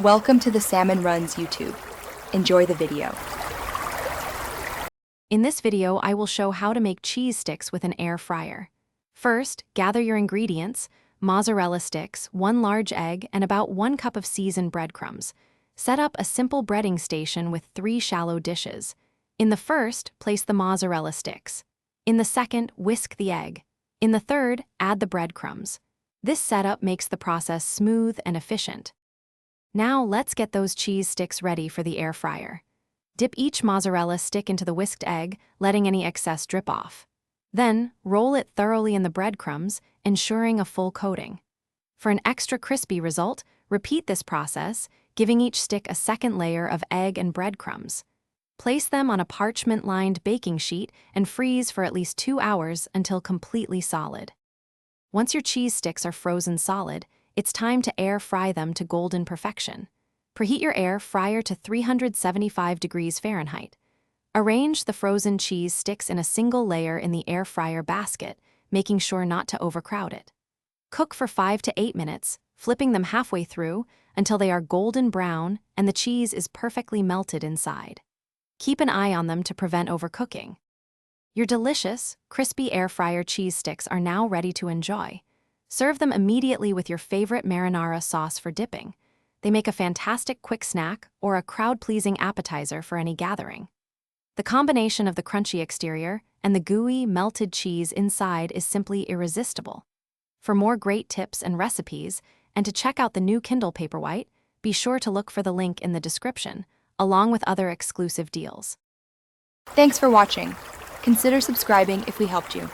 Welcome to the Salmon Runs YouTube. Enjoy the video. In this video, I will show how to make cheese sticks with an air fryer. First, gather your ingredients: mozzarella sticks, 1 large egg, and about 1 cup of seasoned breadcrumbs. Set up a simple breading station with 3 shallow dishes. In the first, place the mozzarella sticks. In the second, whisk the egg. In the third, add the breadcrumbs. This setup makes the process smooth and efficient. Now let's get those cheese sticks ready for the air fryer. Dip each mozzarella stick into the whisked egg, letting any excess drip off. Then, roll it thoroughly in the breadcrumbs, ensuring a full coating. For an extra crispy result, repeat this process, giving each stick a second layer of egg and breadcrumbs. Place them on a parchment-lined baking sheet and freeze for at least 2 hours until completely solid. Once your cheese sticks are frozen solid, it's time to air fry them to golden perfection. Preheat your air fryer to 375 degrees Fahrenheit. Arrange the frozen cheese sticks in a single layer in the air fryer basket, making sure not to overcrowd it. Cook for 5 to 8 minutes, flipping them halfway through until they are golden brown and the cheese is perfectly melted inside. Keep an eye on them to prevent overcooking. Your delicious, crispy air fryer cheese sticks are now ready to enjoy. Serve them immediately with your favorite marinara sauce for dipping. They make a fantastic quick snack or a crowd-pleasing appetizer for any gathering. The combination of the crunchy exterior and the gooey, melted cheese inside is simply irresistible. For more great tips and recipes, and to check out the new Kindle Paperwhite, be sure to look for the link in the description, along with other exclusive deals. Thanks for watching. Consider subscribing if we helped you.